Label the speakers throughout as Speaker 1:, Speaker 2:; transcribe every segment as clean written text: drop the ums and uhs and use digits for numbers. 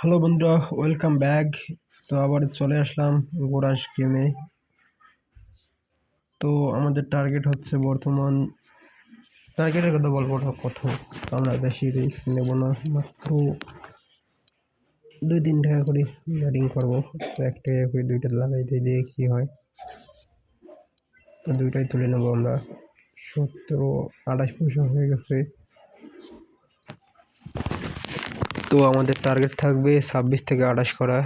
Speaker 1: Hello বন্ধুরা, welcome back. তো আবার চলে আসলাম গোরাস গেমে। তো আমাদের টার্গেট হচ্ছে বর্তমান টার্গেটের কথা বলবো না, কত আমরা বেশি রিস্ক নেব না, মাত্র 2-3 টাকা করে ব্যাটিং করবো। তো 1 টাকা করে দুইটা লাগাই দিয়ে কি হয়, তো দুইটাই তুলে নেবো আমরা। 28 পয়সা হয়ে গেছে। তো আমাদের টার্গেট থাকবে 26 থেকে 28 করা।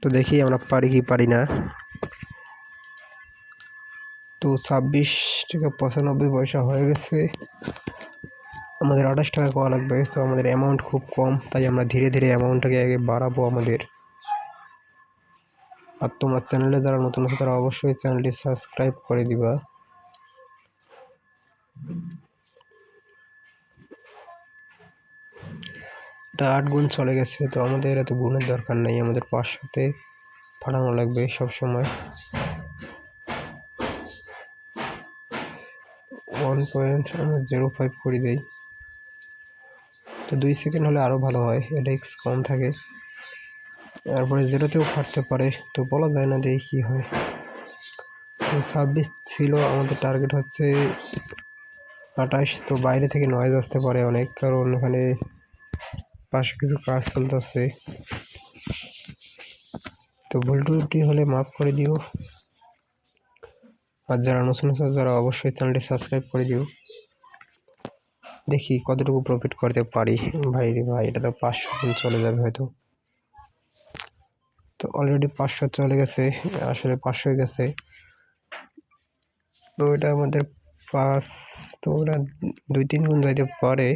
Speaker 1: তো দেখি আমরা পারি কি পারি না। তো 26 টাকা 95 পয়সা হয়ে গেছে। আমাদের 28 টাকা করা লাগবে। তো আমাদের অ্যামাউন্ট খুব কম, তাই আমরা ধীরে ধীরে অ্যামাউন্টটাকে আগে বাড়াবো আমাদের। আর তোমরা চ্যানেলে যারা নতুন আছে তারা অবশ্যই চ্যানেলটি সাবস্ক্রাইব করে দিবা। এটা 8 গুণ চলে গেছে। তো আমাদের এত গুণের দরকার নেই, আমাদের 500-তে ফাটানো লাগবে সবসময়। 1.05 করে দেই। তো 2 সেকেন্ড হলে আরো ভালো হয়, রিস্ক কম থাকে। তারপরে যেটাতেও ফাটতে পারে, তো বলা যায় না, দেখি কি হয়। তো 26 ছিল, আমাদের টার্গেট হচ্ছে 28। তো বাইরে থেকে নয়েজ আসতে পারে অনেক, কারণ এখানে পাশে কিছু কাজ চলতেছে। তো ভুল ত্রুটি হলে মাফ করে দিও। আর যারা নতুন আছে যারা অবশ্যই চ্যানেলটি সাবস্ক্রাইব করে দিও। দেখি কতটুকু প্রফিট করতে পারি। ভাই রে ভাই, এটা তো 500 দিন চলে যাবে হয়তো। তো অলরেডি 500 চলে গেছে, আসলে 500 গেছে। তো এটা আমাদের 5, তো ওরা 2-3 গুণ যাইতে পারে,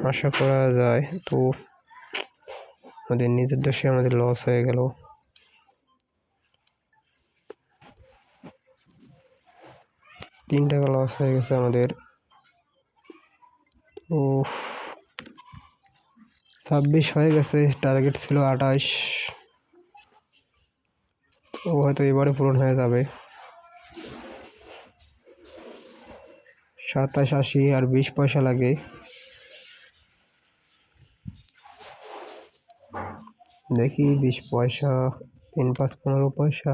Speaker 1: আশা করা যায়। তো আমাদের নিজের দোষে আমাদের লস হয়ে গেল। 3 টাকা লস হয়ে গেছে আমাদের। তো 26 হয়ে গেছে, টার্গেট ছিল 28। ও হয়তো এবারে পূরণ হয়ে যাবে। 27.80 আর 20 পয়সা লাগে। দেখি 20 পয়সা, 3-5 15 পয়সা,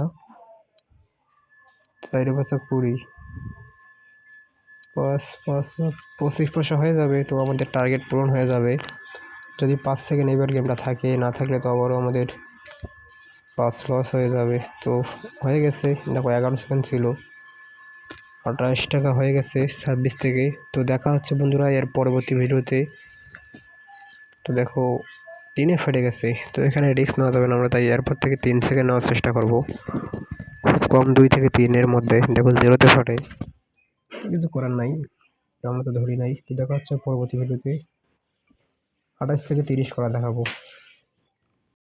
Speaker 1: 4-5 20, 5-5 25 পয়সা হয়ে যাবে। তো আমাদের টার্গেট পূরণ হয়ে যাবে যদি 5 সেকেন্ড এবার গেমটা থাকে। না থাকলে তো আবারও আমাদের 5 লস হয়ে যাবে। তো হয়ে গেছে, দেখো 11 সেকেন্ড ছিল, 28 টাকা হয়ে গেছে 26 থেকে। তো দেখা হচ্ছে বন্ধুরা এর পরবর্তী ভিডিওতে। তো দেখো 3-এ ফেটে গেছে। তো এখানে রিস্ক নেওয়া যাবে না, আমরা তাই এরপর থেকে 3 সেকেন্ড নেওয়ার চেষ্টা করব, খুব কম 2 থেকে 3-এর মধ্যে। দেখো 0-তে ফাটে, কিছু করার নাই, আমরা তো ধরি নাই। তো দেখা হচ্ছে পরবর্তী ভিডিওতে 28 থেকে 30 করা দেখাবো।